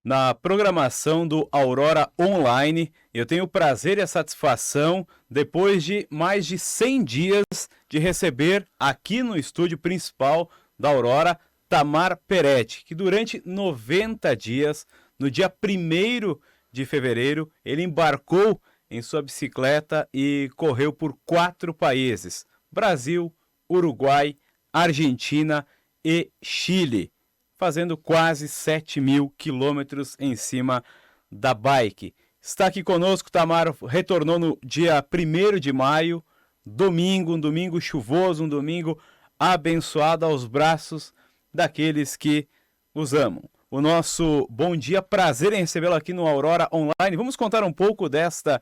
na programação do Aurora Online. Eu tenho o prazer e a satisfação, depois de mais de 100 dias, de receber aqui no estúdio principal da Aurora, Tamar Peretti, que durante 90 dias, no dia 1º de fevereiro, ele embarcou em sua bicicleta e correu por 4 países: Brasil, Uruguai, Argentina e Chile, fazendo quase 7.000 quilômetros em cima da bike. Está aqui conosco, Tamar, retornou no dia 1º de maio, domingo, um domingo chuvoso, um domingo abençoado, aos braços daqueles que os amam. O nosso bom dia, prazer em recebê-lo aqui no Aurora Online. Vamos contar um pouco desta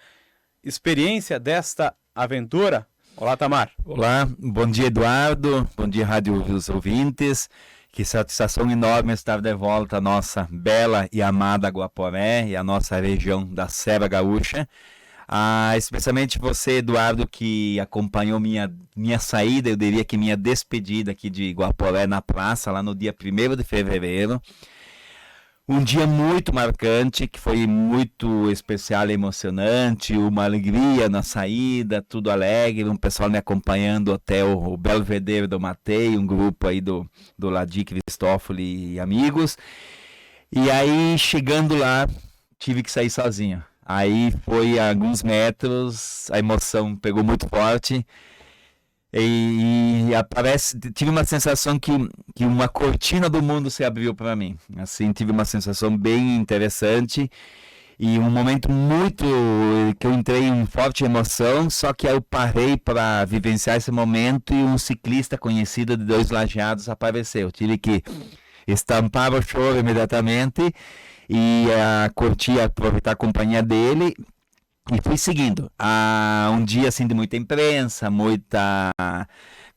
experiência, desta aventura? Olá, Tamar. Olá, bom dia, Eduardo, bom dia, rádio os ouvintes. Que satisfação enorme estar de volta à nossa bela e amada Guaporé e à nossa região da Serra Gaúcha. Especialmente você, Eduardo, que acompanhou minha saída, eu diria que minha despedida aqui de Guaporé na praça, lá no dia 1º de fevereiro. Um dia muito marcante, que foi muito especial e emocionante, uma alegria na saída, tudo alegre, um pessoal me acompanhando até o Belvedere do Matei, um grupo aí do Ladi Cristófoli e amigos. E aí, chegando lá, tive que sair sozinho. Aí foi a alguns metros, a emoção pegou muito forte. Tive uma sensação que uma cortina do mundo se abriu para mim. Assim, tive uma sensação bem interessante e um momento muito que eu entrei em forte emoção, só que aí eu parei para vivenciar esse momento e um ciclista conhecido de 2 lajeados apareceu. Tive que estampar o choro imediatamente e curtir, aproveitar a companhia dele. E fui seguindo. Um dia assim de muita imprensa,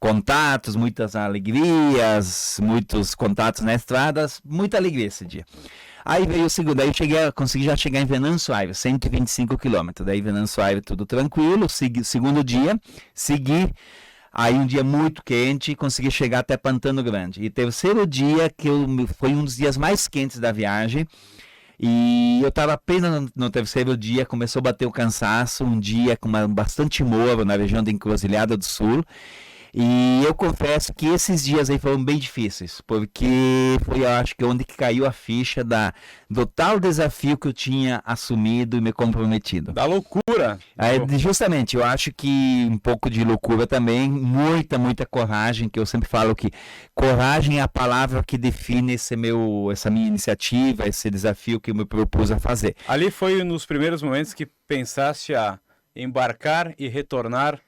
contatos, muitas alegrias, muitos contatos na estrada, muita alegria esse dia. Aí veio o segundo, aí consegui já chegar em Venâncio Aires, 125 quilômetros. Daí Venâncio Aires tudo tranquilo. Segundo dia, segui. Aí um dia muito quente, consegui chegar até Pantano Grande. E terceiro dia, foi um dos dias mais quentes da viagem. E eu estava apenas no terceiro dia, começou a bater o cansaço, um dia com bastante morro na região da Encruzilhada do Sul. E eu confesso que esses dias aí foram bem difíceis, porque foi, eu acho que onde que caiu a ficha do tal desafio que eu tinha assumido e me comprometido. Da loucura! Justamente, eu acho que um pouco de loucura também, muita coragem, que eu sempre falo que coragem é a palavra que define essa minha iniciativa, esse desafio que eu me propus a fazer. Ali foi nos primeiros momentos que pensaste a embarcar e retornar,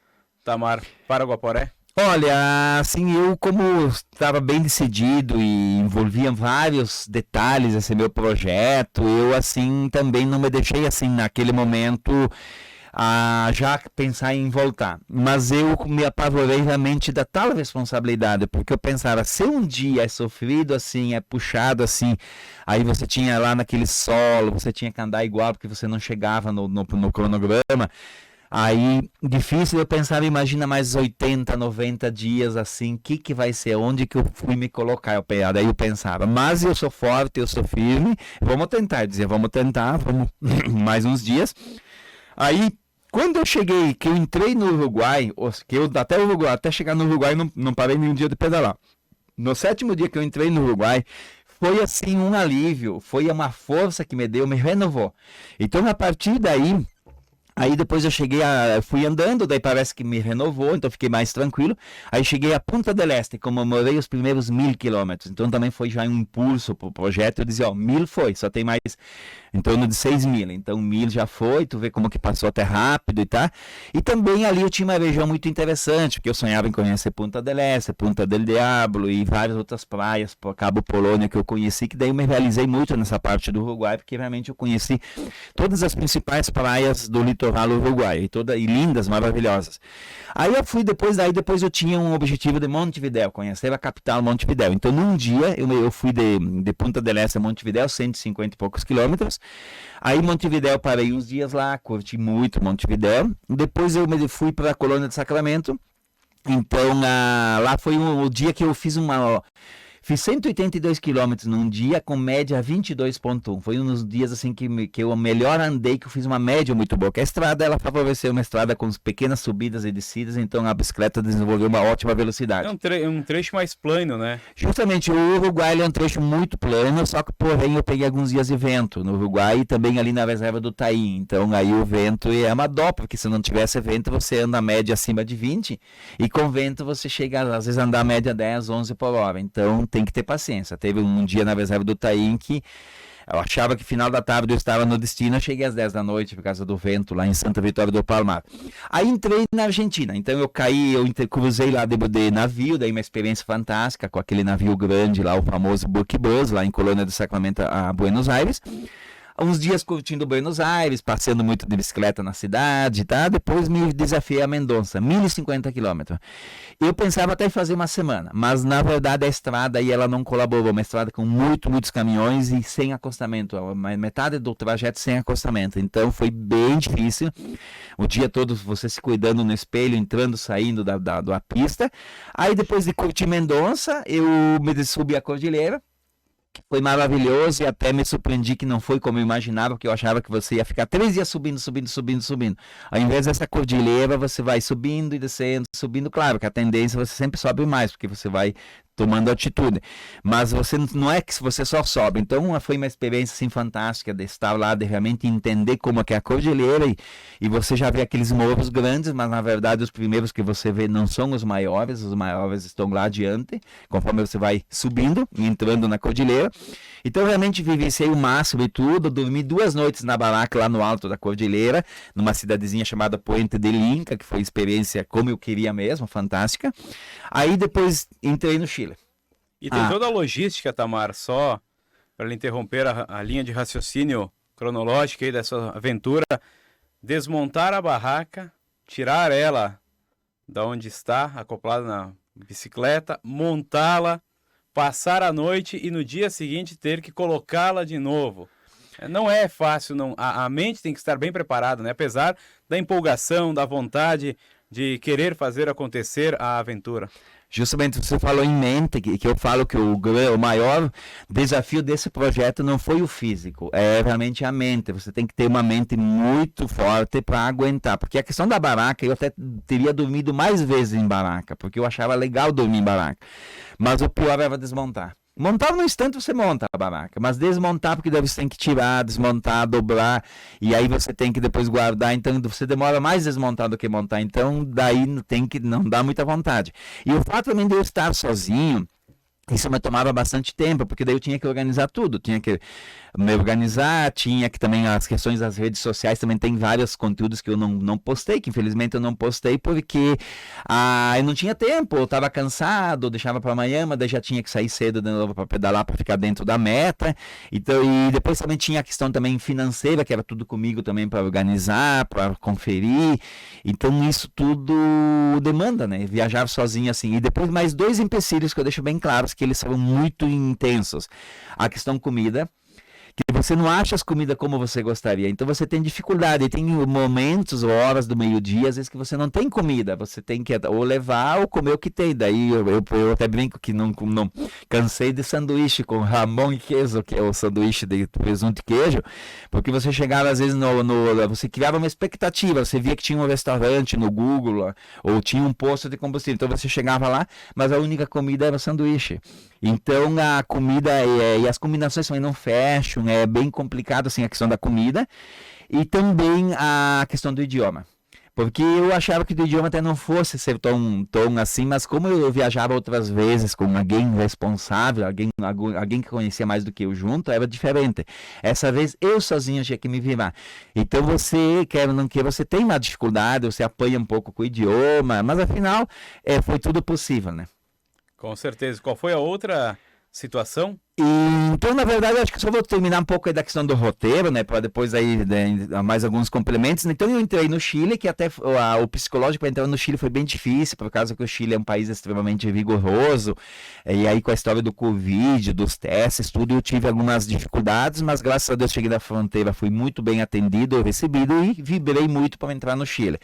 Tamar, para Guaporé? Olha, assim, eu como estava bem decidido e envolvia vários detalhes esse meu projeto, eu assim também não me deixei assim naquele momento já pensar em voltar. Mas eu me apavorei realmente da tal responsabilidade, porque eu pensava, se um dia é sofrido assim, é puxado assim, aí você tinha lá naquele solo, você tinha que andar igual porque você não chegava no cronograma. Aí, difícil eu pensar, imagina mais 80, 90 dias assim, que vai ser, onde que eu fui me colocar? Daí eu pensava, mas eu sou forte, eu sou firme, vamos tentar vamos mais uns dias. Aí, quando eu cheguei, que eu entrei no Uruguai, até chegar no Uruguai não parei nenhum dia de pedalar. No 7º dia que eu entrei no Uruguai, foi assim um alívio, foi uma força que me renovou. Então, a partir daí, aí depois eu fui andando, daí parece que me renovou, então fiquei mais tranquilo. Aí cheguei a Punta del Este, comemorei os primeiros 1.000 quilômetros. Então também foi já um impulso para o projeto. Eu dizia, 1.000 foi, só tem mais em torno de 6.000. Então 1.000 já foi, tu vê como que passou até rápido e tá. E também ali eu tinha uma região muito interessante, porque eu sonhava em conhecer Punta del Este, Punta del Diablo e várias outras praias, por Cabo Polônia que eu conheci, que daí eu me realizei muito nessa parte do Uruguai, porque realmente eu conheci todas as principais praias do litoral uruguaio, e lindas, maravilhosas. Aí eu fui depois eu tinha um objetivo de Montevidéu, conhecer a capital Montevidéu. Então num dia eu fui de Punta del Este a Montevidéu, 150 e poucos quilômetros. Aí Montevidéu, parei uns dias lá, curti muito Montevidéu. Depois eu fui para a Colônia de Sacramento. Então lá foi o dia que eu fiz Fiz 182 quilômetros num dia com média 22,1. Foi um dos dias assim que eu melhor andei, que eu fiz uma média muito boa. Que a estrada, ela favoreceu uma estrada com pequenas subidas e descidas, então a bicicleta desenvolveu uma ótima velocidade. É um trecho mais plano, né? Justamente, o Uruguai é um trecho muito plano, só que porém eu peguei alguns dias de vento no Uruguai e também ali na reserva do Taim. Então aí o vento é uma dó, porque se não tivesse vento você anda a média acima de 20 e com vento você chega às vezes a andar a média 10, 11 por hora. Então tem que ter paciência. Teve um dia na reserva do Taim que eu achava que final da tarde eu estava no destino, eu cheguei às 10 da noite por causa do vento lá em Santa Vitória do Palmar. Aí entrei na Argentina, então eu cruzei lá de navio, daí uma experiência fantástica com aquele navio grande lá, o famoso Buquebus, lá em Colônia do Sacramento, a Buenos Aires. Uns dias curtindo Buenos Aires, passeando muito de bicicleta na cidade, tá? Depois me desafiei a Mendonça, 1.050 quilômetros. Eu pensava até em fazer uma semana, mas na verdade a estrada aí ela não colaborou. Uma estrada com muitos caminhões e sem acostamento. Metade do trajeto sem acostamento. Então foi bem difícil. O dia todo você se cuidando no espelho, entrando, saindo da pista. Aí depois de curtir Mendonça, eu me subi a cordilheira. Foi maravilhoso e até me surpreendi que não foi como eu imaginava, porque eu achava que você ia ficar 3 dias subindo. Ao invés dessa cordilheira, você vai subindo e descendo, subindo. Claro que a tendência você sempre sobe mais, porque você vai tomando altitude, mas você não é que você só sobe. Então foi uma experiência assim fantástica de estar lá, de realmente entender como é que é a cordilheira e você já vê aqueles morros grandes, mas na verdade os primeiros que você vê não são os maiores estão lá adiante, conforme você vai subindo e entrando na cordilheira. Então realmente vivenciei o máximo e tudo, dormi 2 noites na baraca lá no alto da cordilheira, numa cidadezinha chamada Puente del Inca, que foi experiência como eu queria mesmo, fantástica. Aí depois entrei no Chile. E tem toda a logística, Tamar, só para lhe interromper a linha de raciocínio cronológica aí dessa aventura, desmontar a barraca, tirar ela da onde está, acoplada na bicicleta, montá-la, passar a noite e no dia seguinte ter que colocá-la de novo. Não é fácil, não. A mente tem que estar bem preparada, né? Apesar da empolgação, da vontade de querer fazer acontecer a aventura. Justamente você falou em mente, que eu falo que o maior desafio desse projeto não foi o físico, é realmente a mente. Você tem que ter uma mente muito forte para aguentar, porque a questão da baraca, eu até teria dormido mais vezes em baraca, porque eu achava legal dormir em baraca, mas o pior era desmontar. Montar no instante você monta a baraca, mas desmontar porque daí você tem que tirar, desmontar, dobrar, e aí você tem que depois guardar, então você demora mais desmontar do que montar, então daí não dá muita vontade. E o fato também de eu estar sozinho, isso me tomava bastante tempo, porque daí eu tinha que organizar tudo, tinha que me organizar, tinha que também as questões das redes sociais, também tem vários conteúdos que eu não postei, que infelizmente eu não postei porque eu não tinha tempo, eu estava cansado, deixava para amanhã, mas daí já tinha que sair cedo de novo para pedalar, para ficar dentro da meta, então, e depois também tinha a questão também financeira, que era tudo comigo também para organizar, para conferir, então isso tudo demanda, né, viajar sozinho assim, e depois mais 2 empecilhos que eu deixo bem claros, que eles são muito intensos. A questão comida, que você não acha as comidas como você gostaria, então você tem dificuldade, tem momentos, horas do meio-dia, às vezes que você não tem comida, você tem que ou levar ou comer o que tem, daí eu até brinco que não cansei de sanduíche com Ramon e queijo, que é o sanduíche de presunto e queijo, porque você chegava às vezes você criava uma expectativa, você via que tinha um restaurante no Google, ou tinha um posto de combustível, então você chegava lá, mas a única comida era sanduíche. Então a comida e as combinações também não fecham, é bem complicado assim a questão da comida e também a questão do idioma. Porque eu achava que o idioma até não fosse ser tão assim, mas como eu viajava outras vezes com alguém responsável, alguém que conhecia mais do que eu junto, era diferente. Essa vez eu sozinho tinha que me virar. Então você, quer ou não quer, você tem uma dificuldade, você apanha um pouco com o idioma, mas afinal foi tudo possível, né? Com certeza. Qual foi a outra situação? Então, na verdade, eu acho que só vou terminar um pouco aí da questão do roteiro, né, para depois aí, né, mais alguns complementos. Então, eu entrei no Chile, que até o psicológico para entrar no Chile foi bem difícil, por causa que o Chile é um país extremamente rigoroso, e aí com a história do Covid, dos testes, tudo, eu tive algumas dificuldades, mas graças a Deus cheguei na fronteira, fui muito bem atendido, recebido e vibrei muito para entrar no Chile.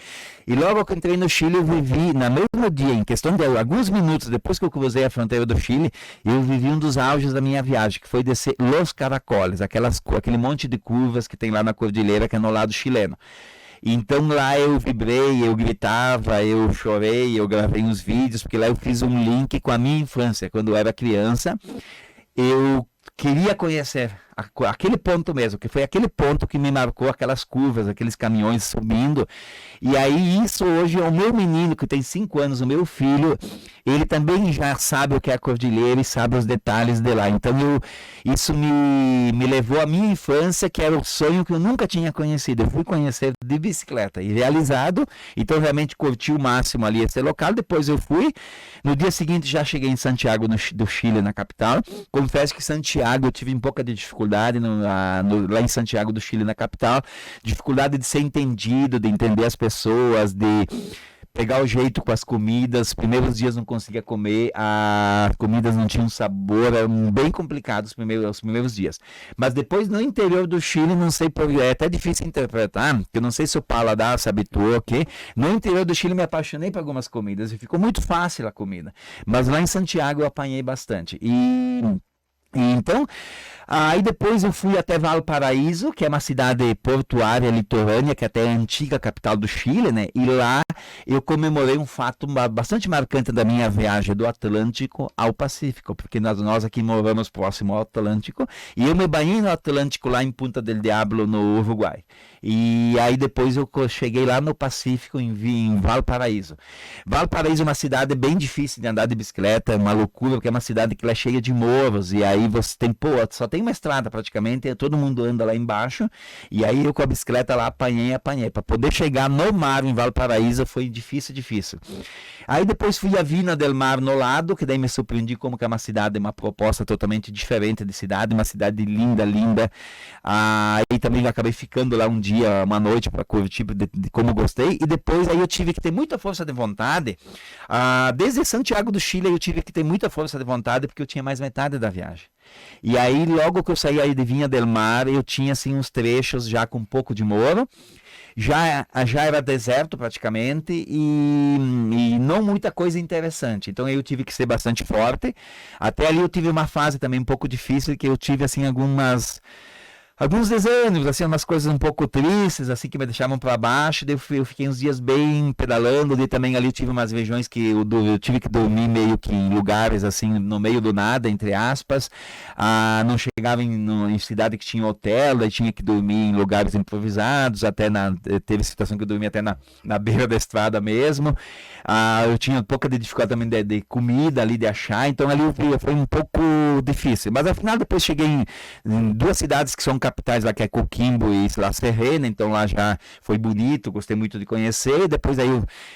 E logo que eu entrei no Chile, eu vivi, no mesmo dia, em questão de alguns minutos depois que eu cruzei a fronteira do Chile, eu vivi um dos auges da minha viagem, que foi descer Los Caracoles, aquele monte de curvas que tem lá na cordilheira, que é no lado chileno. Então lá eu vibrei, eu gritava, eu chorei, eu gravei uns vídeos, porque lá eu fiz um link com a minha infância. Quando eu era criança, eu queria conhecer aquele ponto mesmo, que foi aquele ponto que me marcou, aquelas curvas, aqueles caminhões subindo. E aí isso hoje é o meu menino, que tem 5 anos, o meu filho, ele também já sabe o que é a cordilheira e sabe os detalhes de lá. Então isso me levou à minha infância, que era o sonho que eu nunca tinha conhecido. Eu fui conhecer de bicicleta e realizado, então realmente curti o máximo ali esse local. Depois eu fui, no dia seguinte já cheguei em Santiago do Chile, na capital. Confesso que Santiago eu tive um pouco de dificuldade lá em Santiago do Chile, na capital, dificuldade de ser entendido, de entender as pessoas, de pegar o jeito com as comidas. Os primeiros dias não conseguia comer, as comidas não tinham sabor, eram bem complicados os primeiros dias. Mas depois no interior do Chile, não sei, é até difícil interpretar, porque eu não sei se o paladar se habituou, ok? No interior do Chile me apaixonei por algumas comidas e ficou muito fácil a comida. Mas lá em Santiago eu apanhei bastante. Então, aí depois eu fui até Valparaíso, que é uma cidade portuária litorânea, que até é a antiga capital do Chile, né? E lá eu comemorei um fato bastante marcante da minha viagem do Atlântico ao Pacífico, porque nós aqui moramos próximo ao Atlântico, e eu me banhei no Atlântico lá em Punta del Diablo, no Uruguai. E aí depois eu cheguei lá no Pacífico, em Valparaíso. Valparaíso é uma cidade bem difícil de andar de bicicleta, é uma loucura, porque é uma cidade que ela é cheia de morros, e aí você tem, só tem uma estrada praticamente, e todo mundo anda lá embaixo, e aí eu com a bicicleta lá apanhei. Para poder chegar no mar em Valparaíso foi difícil. Aí depois fui a Vina del Mar no lado, que daí me surpreendi como que é uma cidade, uma proposta totalmente diferente de cidade, uma cidade linda. Aí também acabei ficando lá um dia, uma noite para curtir de como gostei, e depois aí eu tive que ter muita força de vontade, desde Santiago do Chile eu tive que ter muita força de vontade, porque eu tinha mais metade da viagem. E aí logo que eu saí aí de Vinha del Mar, eu tinha assim uns trechos já com um pouco de morro, já era deserto praticamente e não muita coisa interessante, então eu tive que ser bastante forte. Até ali eu tive uma fase também um pouco difícil, que eu tive assim alguns desânimos, assim, umas coisas um pouco tristes, assim, que me deixavam para baixo. Daí eu fiquei uns dias bem pedalando, e também ali eu tive umas regiões que eu tive que dormir meio que em lugares, assim, no meio do nada, entre aspas. Não chegava em cidade que tinha hotel, daí tinha que dormir em lugares improvisados, teve situação que eu dormi até na beira da estrada mesmo. Eu tinha um pouco de dificuldade também de comida ali, de achar, então ali foi um pouco difícil. Mas afinal depois cheguei em 2 cidades que são capitais lá, que é Coquimbo e La Serena, então lá já foi bonito, gostei muito de conhecer. Depois aí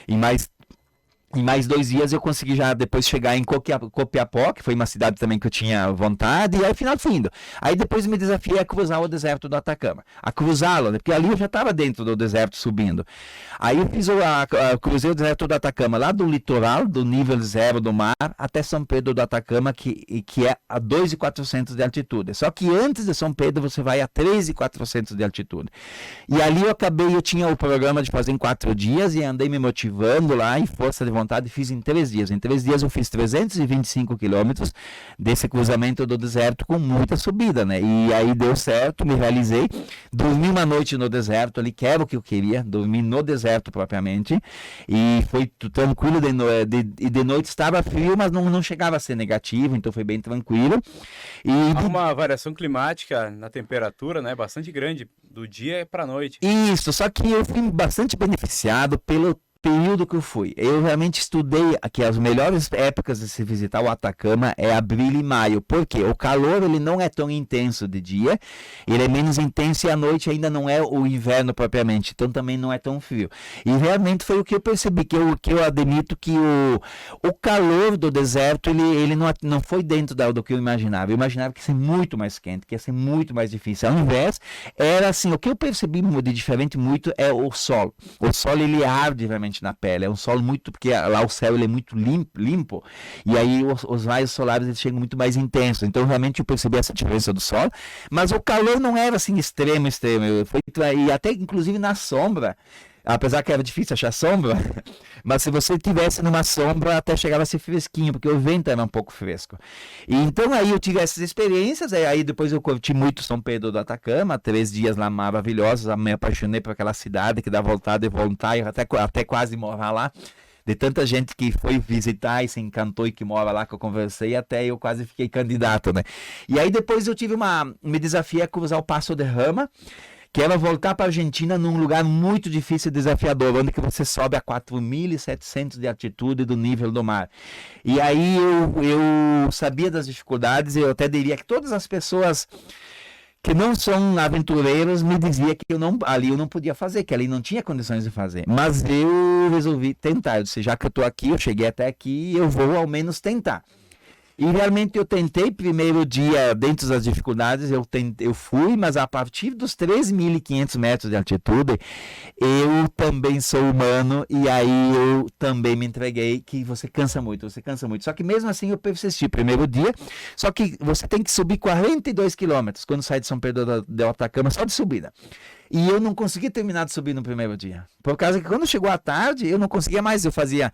em mais 2 dias eu consegui já depois chegar em Copiapó, que foi uma cidade também que eu tinha vontade, e aí final fui indo. Aí depois me desafiei a cruzar o deserto do Atacama, a cruzá-lo, né? Porque ali eu já estava dentro do deserto subindo. Aí eu cruzei o deserto do Atacama, lá do litoral, do nível zero do mar, até São Pedro do Atacama, que é a 2.400 de altitude. Só que antes de São Pedro você vai a 3.400 de altitude. E ali eu tinha o programa de fazer em 4 dias, e andei me motivando lá, e força de vontade, fiz em 3 dias. Em 3 dias eu fiz 325 quilômetros desse cruzamento do deserto com muita subida, né? E aí deu certo, me realizei. Dormi uma noite no deserto ali, que era o que eu queria, dormi no deserto propriamente, e foi tranquilo. De noite estava frio, mas não chegava a ser negativo, então foi bem tranquilo. Há uma variação climática na temperatura, né? Bastante grande, do dia para a noite. Isso, só que eu fui bastante beneficiado período que eu fui. Eu realmente estudei que as melhores épocas de se visitar o Atacama é abril e maio. Por quê? O calor ele não é tão intenso de dia, ele é menos intenso e à noite ainda não é o inverno propriamente, então também não é tão frio. E realmente foi o que eu percebi, que eu admito que o calor do deserto ele não foi dentro do que eu imaginava. Eu imaginava que ia ser muito mais quente, que ia ser muito mais difícil. Ao invés, era assim, o que eu percebi de diferente muito é o sol. O sol ele arde realmente na pele, é um sol muito, porque lá o céu ele é muito limpo e aí os raios solares eles chegam muito mais intensos, então realmente eu percebi essa diferença do sol, mas o calor não era assim extremo, e até inclusive na sombra, apesar que era difícil achar sombra, mas se você estivesse numa sombra, até chegava a ser fresquinho, porque o vento era um pouco fresco. E então aí eu tive essas experiências, aí depois eu curti muito São Pedro do Atacama, 3 dias lá maravilhosos, me apaixonei por aquela cidade que dá vontade de voltar, até quase morar lá. De tanta gente que foi visitar e se encantou e que mora lá, que eu conversei, até eu quase fiquei candidato, né? E aí depois eu tive me desafiei a cruzar o Passo de Rama, que era voltar para a Argentina num lugar muito difícil e desafiador, onde que você sobe a 4.700 de altitude do nível do mar. E aí eu sabia das dificuldades, e eu até diria que todas as pessoas que não são aventureiros me diziam que ali eu não podia fazer, que ali não tinha condições de fazer. Mas eu resolvi tentar. Eu disse, já que eu estou aqui, eu cheguei até aqui, eu vou ao menos tentar. E realmente eu tentei, primeiro dia, dentro das dificuldades, eu fui, mas a partir dos 3.500 metros de altitude, eu também sou humano, e aí eu também me entreguei, que você cansa muito. Só que mesmo assim eu persisti, primeiro dia, só que você tem que subir 42 quilômetros, quando sai de São Pedro do Atacama, só de subida. E eu não consegui terminar de subir no primeiro dia, por causa que quando chegou a tarde, eu não conseguia mais, eu fazia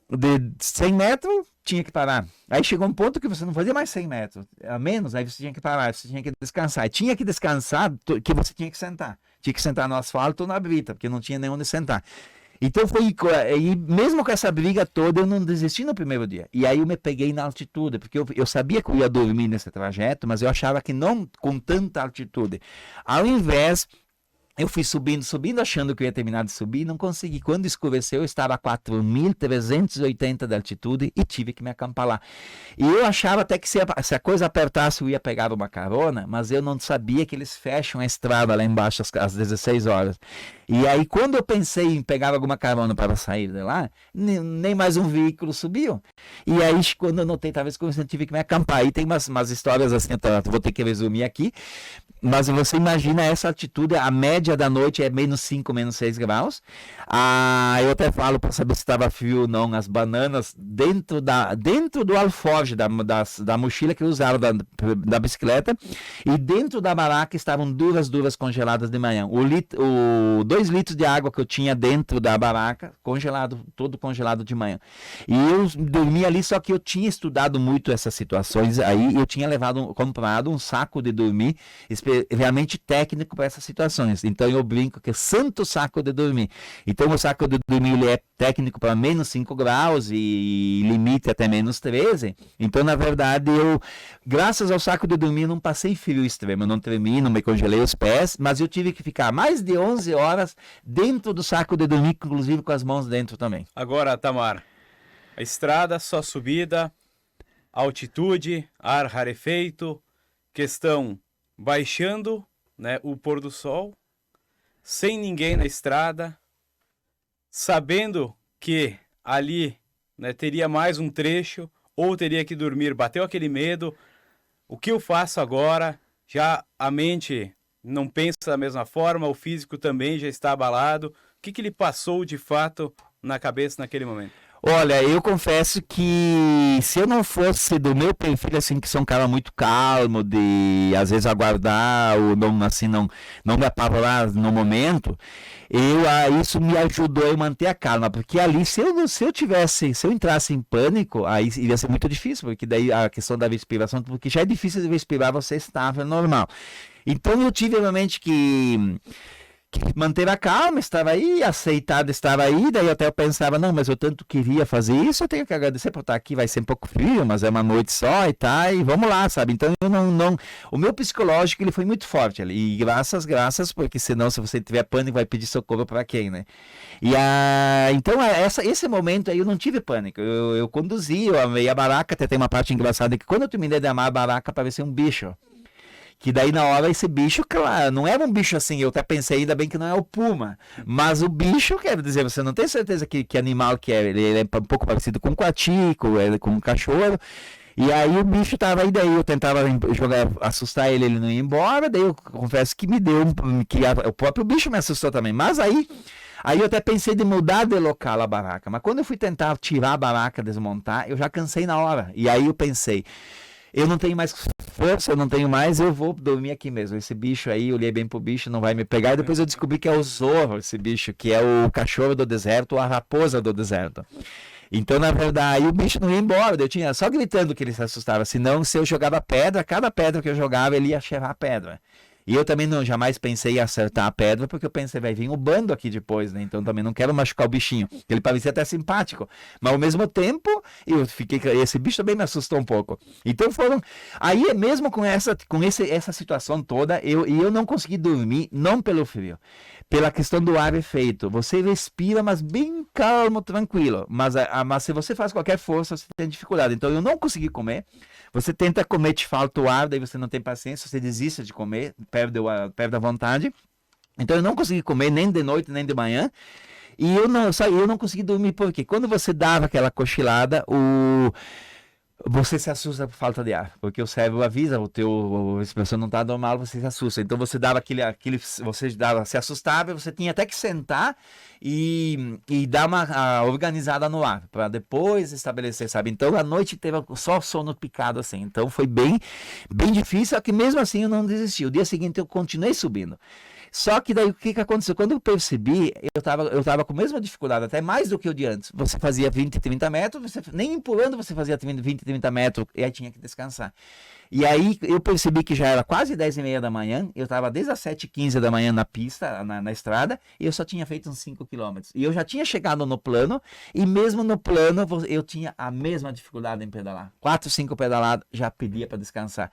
de 100 metros, tinha que parar. Aí chegou um ponto que você não fazia mais 100 metros, a menos, aí você tinha que parar, você tinha que descansar. E tinha que descansar, que você tinha que sentar. Tinha que sentar no asfalto ou na brita, porque não tinha nem onde sentar. Então e mesmo com essa briga toda, eu não desisti no primeiro dia. E aí eu me peguei na altitude, porque eu sabia que eu ia dormir nesse trajeto, mas eu achava que não com tanta altitude. Ao invés, eu fui subindo, achando que eu ia terminar de subir, não consegui. Quando escureceu, eu estava a 4.380 de altitude e tive que me acampar lá. E eu achava até que se a coisa apertasse, eu ia pegar uma carona, mas eu não sabia que eles fecham a estrada lá embaixo às 16 horas. E aí, quando eu pensei em pegar alguma carona para sair de lá, nem mais um veículo subiu. E aí, quando eu notei, talvez eu tive que me acampar. Aí tem umas histórias assim, vou ter que resumir aqui. Mas você imagina essa altitude, a média da noite é menos 5, menos 6 graus. Eu até falo para saber se estava frio ou não, as bananas dentro do alforje da mochila que eu usava da bicicleta, e dentro da baraca estavam duras congeladas de manhã. 2 litros de água que eu tinha dentro da baraca, todo congelado de manhã. E eu dormia ali, só que eu tinha estudado muito essas situações aí, eu tinha comprado um saco de dormir realmente técnico para essas situações. Então eu brinco que é santo saco de dormir. Então o saco de dormir ele é técnico para menos 5 graus e limite até menos 13. Então, na verdade, graças ao saco de dormir, não passei frio extremo, não tremi, não me congelei os pés, mas eu tive que ficar mais de 11 horas dentro do saco de dormir, inclusive com as mãos dentro também. Agora, Tamar, a estrada, só subida, altitude, ar rarefeito, questão baixando, né, o pôr do sol, sem ninguém na estrada, sabendo que ali, né, teria mais um trecho, ou teria que dormir, bateu aquele medo, o que eu faço agora? Já a mente não pensa da mesma forma, o físico também já está abalado. O que lhe passou de fato na cabeça naquele momento? Olha, eu confesso que se eu não fosse do meu perfil, assim, que sou um cara muito calmo, de às vezes aguardar ou não me apavorar no momento, isso me ajudou a manter a calma, porque ali se eu entrasse em pânico, aí iria ser muito difícil, porque daí a questão da respiração, porque já é difícil de respirar você estável, normal. Então eu tive realmente que manter a calma, estava aí, aceitado, estava aí, daí até eu pensava, não, mas eu tanto queria fazer isso, eu tenho que agradecer por estar aqui, vai ser um pouco frio, mas é uma noite só e tá, e vamos lá, sabe? Então eu não, o meu psicológico, ele foi muito forte ali, e graças, porque senão se você tiver pânico, vai pedir socorro para quem, né? Então esse momento aí eu não tive pânico, eu conduzi, eu amei a baraca, até tem uma parte engraçada que quando eu terminei de amar a baraca, parecia um bicho. Que daí na hora esse bicho, claro, não era um bicho assim, eu até pensei, ainda bem que não é o puma, mas o bicho, quer dizer, você não tem certeza que animal que é, ele é um pouco parecido com um coatico, com um cachorro, e aí o bicho tava aí, daí eu tentava assustar ele não ia embora, daí eu confesso que o próprio bicho me assustou também, mas aí eu até pensei de mudar de local a baraca, mas quando eu fui tentar tirar a baraca, desmontar, eu já cansei na hora, e aí eu pensei, eu não tenho mais força, eu não tenho mais, eu vou dormir aqui mesmo. Esse bicho aí, eu olhei bem pro bicho, não vai me pegar. E depois eu descobri que é o Zorro, esse bicho, que é o cachorro do deserto, ou a raposa do deserto. Então, na verdade, o bicho não ia embora. Eu tinha só gritando que ele se assustava. Senão, se eu jogava pedra, cada pedra que eu jogava, ele ia cheirar a pedra. E eu também jamais pensei em acertar a pedra, porque eu pensei, vai vir um bando aqui depois, né? Então também não quero machucar o bichinho. Ele parecia até simpático. Mas ao mesmo tempo, esse bicho também me assustou um pouco. Então aí mesmo com essa situação toda, eu não consegui dormir, não pelo frio, pela questão do ar efeito. Você respira, mas bem calmo, tranquilo. Mas se você faz qualquer força, você tem dificuldade. Então eu não consegui comer. Você tenta comer, te falta o ar, daí você não tem paciência, você desiste de comer, perde a vontade. Então eu não consegui comer nem de noite, nem de manhã. E eu não consegui dormir, porque quando você dava aquela cochilada, você se assusta por falta de ar, porque o cérebro avisa, a respiração não está normal, você se assusta. Então você dava se assustava, você tinha até que sentar e dar uma organizada no ar, para depois estabelecer, sabe? Então a noite teve só sono picado assim, então foi bem, bem difícil, só que mesmo assim eu não desisti. O dia seguinte eu continuei subindo. Só que daí o que aconteceu? Quando eu percebi, eu tava com a mesma dificuldade, até mais do que o de antes. Você fazia 20, 30 metros, nem empurrando você fazia 20, 30 metros, e aí tinha que descansar. E aí eu percebi que já era quase 10h30 da manhã, eu estava desde as 7h15 da manhã na pista, na estrada, e eu só tinha feito uns 5 quilômetros. E eu já tinha chegado no plano, e mesmo no plano eu tinha a mesma dificuldade em pedalar. 4, 5 pedaladas, já pedia para descansar.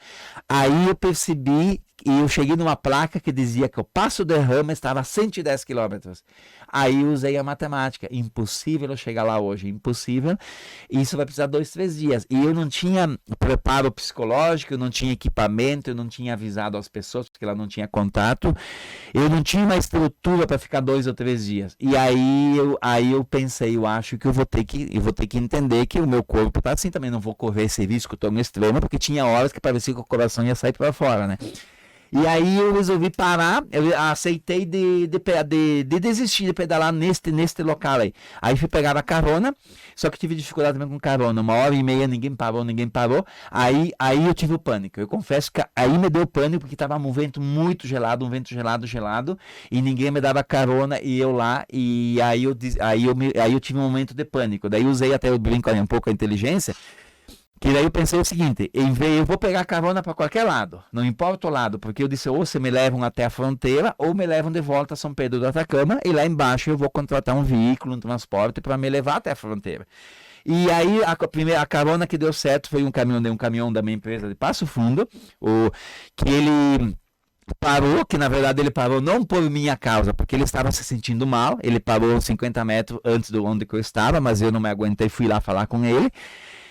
Aí eu percebi, e eu cheguei numa placa que dizia que o Passo de Rama estava a 110 quilômetros. Aí eu usei a matemática. Impossível eu chegar lá hoje, impossível. Isso vai precisar 2, 3 dias. E eu não tinha preparo psicológico, eu não tinha equipamento, eu não tinha avisado as pessoas, porque ela não tinha contato. Eu não tinha uma estrutura para ficar 2 ou 3 dias. E aí eu pensei, eu acho que eu vou ter que entender que o meu corpo tá assim também. Não vou correr esse risco tão extremo, porque tinha horas que parecia que o coração ia sair para fora, né? E aí eu resolvi parar, eu aceitei de desistir de pedalar neste local aí. Aí fui pegar a carona, só que tive dificuldade também com carona. 1h30 ninguém parou. Aí eu tive o pânico. Eu confesso que aí me deu pânico porque estava um vento muito gelado, gelado, e ninguém me dava carona e eu lá, e aí eu tive um momento de pânico. Daí usei até o brinco ali um pouco a inteligência. Que daí eu pensei o seguinte, eu vou pegar carona para qualquer lado, não importa o lado, porque eu disse, ou você me levam até a fronteira, ou me levam de volta a São Pedro do Atacama, e lá embaixo eu vou contratar um veículo, um transporte para me levar até a fronteira. E aí a carona que deu certo foi um caminhão da minha empresa de Passo Fundo, que ele parou, que na verdade ele parou não por minha causa, porque ele estava se sentindo mal, ele parou 50 metros antes de onde eu estava, mas eu não me aguentei, fui lá falar com ele.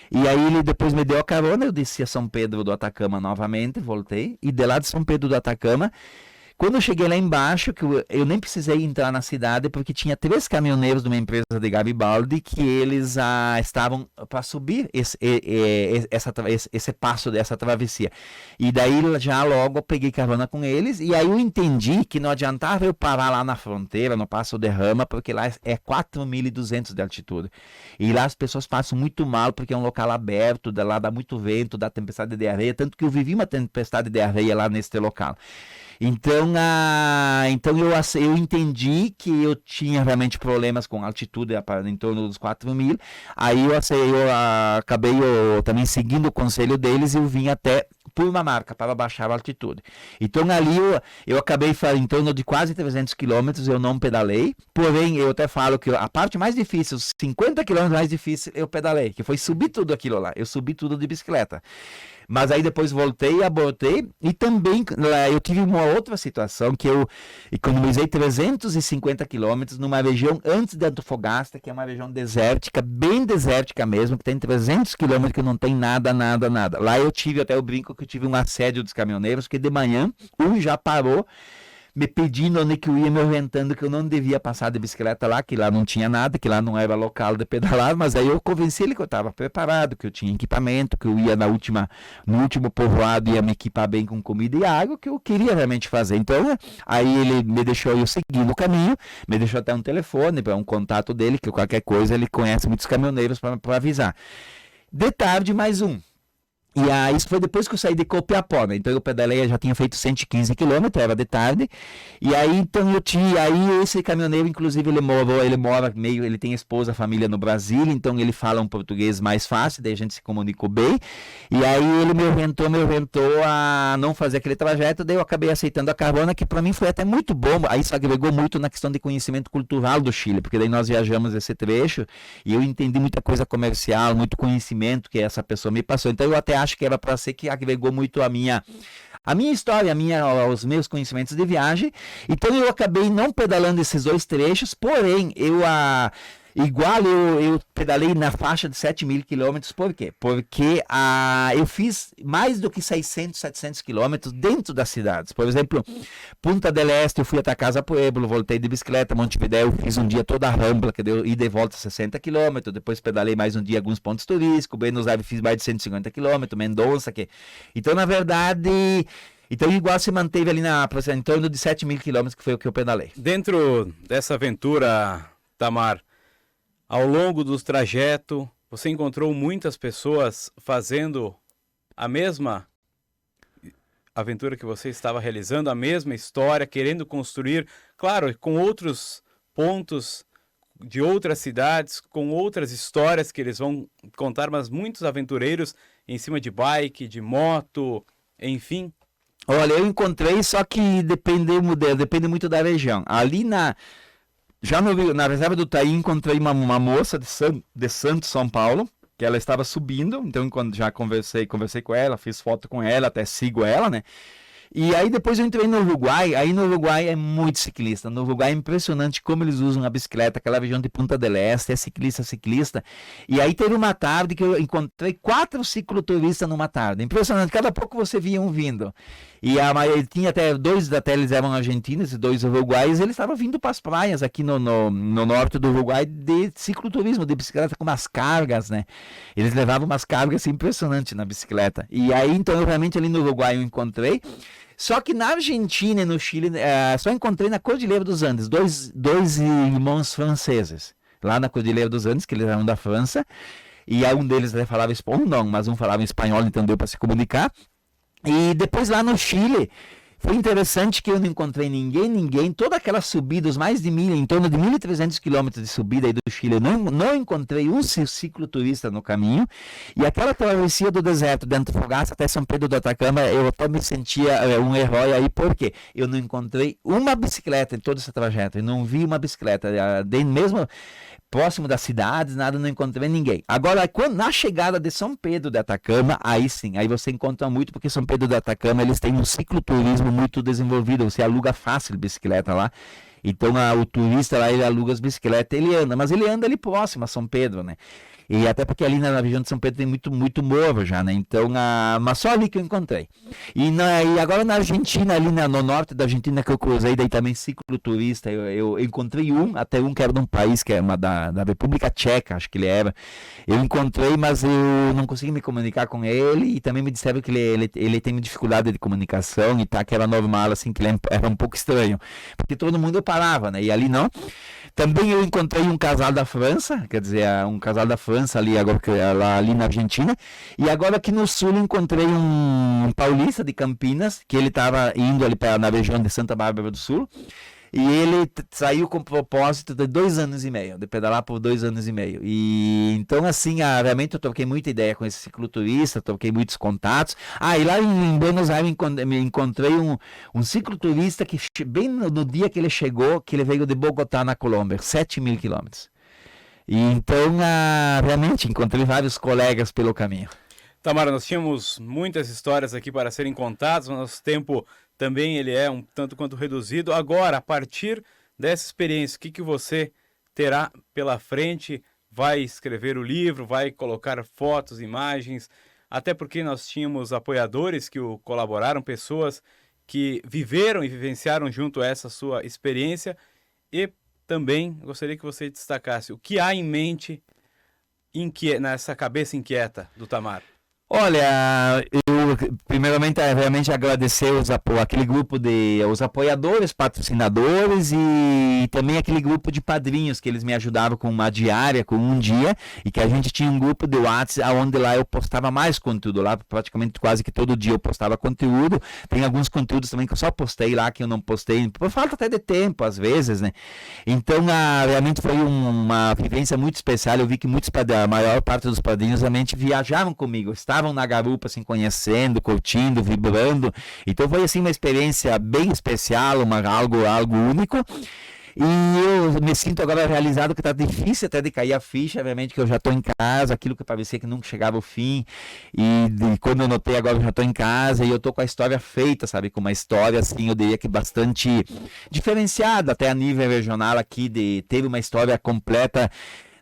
E aí ele depois me deu a carona, eu desci a São Pedro do Atacama novamente, voltei, e de lá de São Pedro do Atacama, quando eu cheguei lá embaixo, que eu nem precisei entrar na cidade, porque tinha 3 caminhoneiros de uma empresa de Garibaldi, que eles estavam para subir esse passo dessa travessia. E daí já logo eu peguei carona com eles, e aí eu entendi que não adiantava eu parar lá na fronteira, no Passo de Rama, porque lá é 4.200 de altitude. E lá as pessoas passam muito mal, porque é um local aberto, lá dá muito vento, dá tempestade de areia, tanto que eu vivi uma tempestade de areia lá neste local. Então eu entendi que eu tinha realmente problemas com altitude em torno dos 4.000. Aí eu acabei também seguindo o conselho deles e eu vim até Purmamarca para baixar a altitude. Então ali eu acabei em torno de quase 300 quilômetros, eu não pedalei, porém eu até falo que a parte mais difícil, os 50 quilômetros mais difícil, eu pedalei, que foi subir tudo aquilo lá, eu subi tudo de bicicleta. Mas aí depois voltei, abortei, e também eu tive uma outra situação que eu economizei 350 quilômetros numa região antes de Antofagasta, que é uma região desértica, bem desértica mesmo, que tem 300 quilômetros que não tem nada. Lá eu tive, até eu brinco que eu tive um assédio dos caminhoneiros, que de manhã um já parou me pedindo onde que eu ia, me orientando que eu não devia passar de bicicleta lá, que lá não tinha nada, que lá não era local de pedalar, mas aí eu convenci ele que eu estava preparado, que eu tinha equipamento, que eu ia no último povoado, ia me equipar bem com comida e água, que eu queria realmente fazer. Então, aí ele me deixou eu seguir no caminho, me deixou até um telefone, para um contato dele, que qualquer coisa ele conhece muitos caminhoneiros para avisar. De tarde, mais um. E aí, isso foi depois que eu saí de Copiapó, né? Então eu pedalei, já tinha feito 115 quilômetros, era de tarde. E aí, então aí esse caminhoneiro, inclusive, ele tem esposa, família no Brasil, então ele fala um português mais fácil, daí a gente se comunicou bem. E aí ele me orientou a não fazer aquele trajeto, daí eu acabei aceitando a carona, que para mim foi até muito bom. Aí isso agregou muito na questão de conhecimento cultural do Chile, porque daí nós viajamos esse trecho e eu entendi muita coisa comercial, muito conhecimento que essa pessoa me passou. Então eu até acho que era para ser que agregou muito a minha história, os meus conhecimentos de viagem. Então eu acabei não pedalando esses dois trechos, porém eu pedalei na faixa de 7.000 quilômetros. Por quê? Porque eu fiz mais do que 600, 700 quilômetros dentro das cidades. Por exemplo, Punta del Este, eu fui até Casa Pueblo, voltei de bicicleta, Montevidéu, fiz um dia toda a Rambla, que deu ida e volta 60 quilômetros, depois pedalei mais um dia alguns pontos turísticos, Buenos Aires fiz mais de 150 quilômetros, Mendonça, Então, na verdade... Então, igual se manteve ali em torno de 7.000 quilômetros, que foi o que eu pedalei. Dentro dessa aventura, Tamar, ao longo do trajeto, você encontrou muitas pessoas fazendo a mesma aventura que você estava realizando, a mesma história, querendo construir, claro, com outros pontos de outras cidades, com outras histórias que eles vão contar, mas muitos aventureiros em cima de bike, de moto, enfim. Olha, eu encontrei, só que depende muito da região. Ali na reserva do Taí, encontrei uma moça de Santos, São Paulo, que ela estava subindo, então quando já conversei com ela, fiz foto com ela, até sigo ela, né? E aí depois eu entrei no Uruguai, aí no Uruguai é muito ciclista, no Uruguai é impressionante como eles usam a bicicleta, aquela região de Punta del Este, é ciclista, e aí teve uma tarde que eu encontrei 4 cicloturistas numa tarde, impressionante, cada pouco você via um vindo, e tinha até 2 eles eram argentinos e 2 uruguaios, eles estavam vindo para as praias aqui no norte do Uruguai de cicloturismo, de bicicleta com umas cargas, né, eles levavam umas cargas impressionantes na bicicleta, e aí então eu realmente ali no Uruguai eu encontrei. Só que na Argentina e no Chile, só encontrei na Cordilheira dos Andes, dois irmãos franceses, lá na Cordilheira dos Andes, que eles eram da França, e aí um deles falava espanhol, mas um falava espanhol, então deu para se comunicar. E depois lá no Chile, foi interessante que eu não encontrei ninguém, toda aquela subida, mais de em torno de 1.300 quilômetros de subida aí do Chile, eu não encontrei um cicloturista no caminho, e aquela travessia do deserto de Antofagasta até São Pedro do Atacama, eu até me sentia um herói aí, porque eu não encontrei uma bicicleta em todo esse trajeto, eu não vi uma bicicleta, mesmo próximo das cidades, não encontrei ninguém. Agora, na chegada de São Pedro de Atacama, aí sim, aí você encontra muito, porque São Pedro de Atacama, eles têm um cicloturismo muito desenvolvido, você aluga fácil bicicleta lá, então o turista lá, ele aluga as bicicletas, ele anda, mas ele anda ali próximo a São Pedro, né? E até porque ali na região de São Pedro tem muito morro já, né? Então, mas só ali que eu encontrei. E agora na Argentina, ali no norte da Argentina que eu cruzei, daí também cicloturista, eu encontrei até um que era de um país, que é da República Tcheca, acho que ele era. Eu encontrei, mas eu não consegui me comunicar com ele, e também me disseram que ele tem dificuldade de comunicação, e que era normal, assim, que ele era um pouco estranho. Porque todo mundo parava, né? E ali não. Também eu encontrei um casal da França, quer dizer, um casal da França, França, ali na Argentina. E agora aqui no Sul encontrei um paulista de Campinas, que ele estava indo ali na região de Santa Bárbara do Sul. E ele saiu com o propósito de 2 anos e meio, de pedalar por 2 anos e meio. E então, assim, realmente eu troquei muita ideia com esse cicloturista, troquei muitos contatos. E lá em Buenos Aires me encontrei um cicloturista que, bem no dia que ele chegou, que ele veio de Bogotá, na Colômbia, 7.000 quilômetros. E então, realmente, encontrei vários colegas pelo caminho. Tamara, nós tínhamos muitas histórias aqui para serem contadas, mas nosso tempo também ele é um tanto quanto reduzido. Agora, a partir dessa experiência, o que você terá pela frente? Vai escrever o livro, vai colocar fotos, imagens, até porque nós tínhamos apoiadores que o colaboraram, pessoas que viveram e vivenciaram junto a essa sua experiência. E também gostaria que você destacasse o que há em mente nessa cabeça inquieta do Tamar. Olha, eu primeiramente realmente agradecer aquele grupo os apoiadores, patrocinadores e também aquele grupo de padrinhos que eles me ajudaram com uma diária, com um dia, e que a gente tinha um grupo de WhatsApp onde lá eu postava mais conteúdo, lá praticamente quase que todo dia eu postava conteúdo. Tem alguns conteúdos também que eu só postei lá, que eu não postei, por falta até de tempo às vezes, né? Então realmente foi uma vivência muito especial. Eu vi que a maior parte dos padrinhos realmente viajavam comigo, estavam na garupa, assim, conhecendo, curtindo, vibrando. Então foi, assim, uma experiência bem especial, algo único. E eu me sinto agora realizado, que tá difícil até de cair a ficha, obviamente, que eu já estou em casa, aquilo que parecia que nunca chegava ao fim. E quando eu notei, agora eu já estou em casa e eu estou com a história feita, sabe? Com uma história, assim, eu diria que bastante diferenciada, até a nível regional aqui, teve uma história completa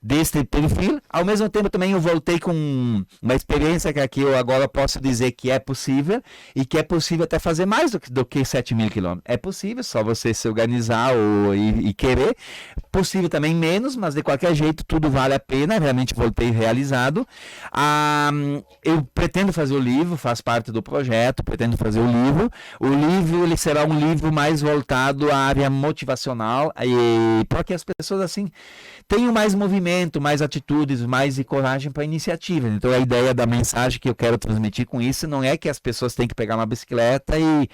deste perfil. Ao mesmo tempo também eu voltei com uma experiência que aqui eu agora posso dizer que é possível, e que é possível até fazer mais do que 7.000 quilômetros. É possível, só você se organizar e querer. Possível também menos, mas de qualquer jeito tudo vale a pena. Realmente voltei realizado. Eu pretendo fazer o livro, faz parte do projeto, pretendo fazer o livro. O livro ele será um livro mais voltado à área motivacional, para que as pessoas assim tenham mais movimento, mais atitudes, mais coragem para iniciativa. Então a ideia da mensagem que eu quero transmitir com isso não é que as pessoas têm que pegar uma bicicleta e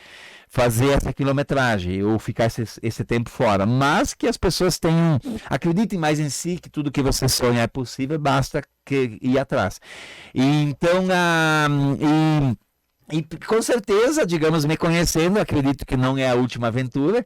fazer essa quilometragem ou ficar esse tempo fora, mas que as pessoas acreditem mais em si, que tudo que você sonha é possível, basta ir atrás. E então E com certeza, digamos, me conhecendo, acredito que não é a última aventura.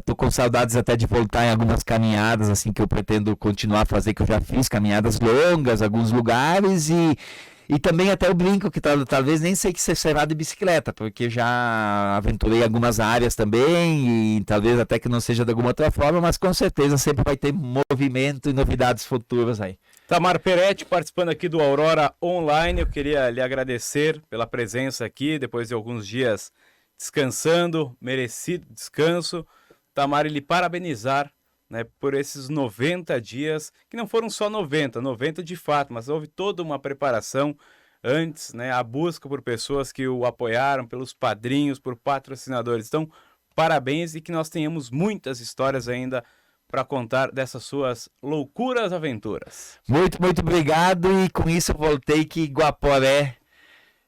Tô com saudades até de voltar em algumas caminhadas, assim, que eu pretendo continuar a fazer, que eu já fiz, caminhadas longas, alguns lugares, e também até eu brinco que talvez nem sei que será de bicicleta, porque já aventurei algumas áreas também, e talvez até que não seja de alguma outra forma, mas com certeza sempre vai ter movimento e novidades futuras aí. Tamar Peretti participando aqui do Aurora Online. Eu queria lhe agradecer pela presença aqui, depois de alguns dias descansando, merecido descanso. Tamar, lhe parabenizar, né, por esses 90 dias, que não foram só 90 de fato, mas houve toda uma preparação antes, né, a busca por pessoas que o apoiaram, pelos padrinhos, por patrocinadores. Então, parabéns, e que nós tenhamos muitas histórias ainda para contar dessas suas loucuras aventuras. Muito, muito obrigado, e com isso eu voltei que Guaporé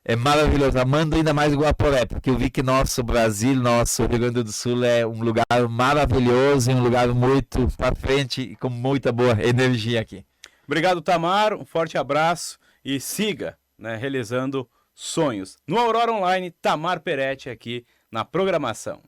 é maravilhoso, amando ainda mais Guaporé, porque eu vi que nosso Brasil, nosso Rio Grande do Sul é um lugar maravilhoso, e um lugar muito para frente e com muita boa energia aqui. Obrigado, Tamar, um forte abraço e siga, né, realizando sonhos. No Aurora Online, Tamar Peretti aqui na programação.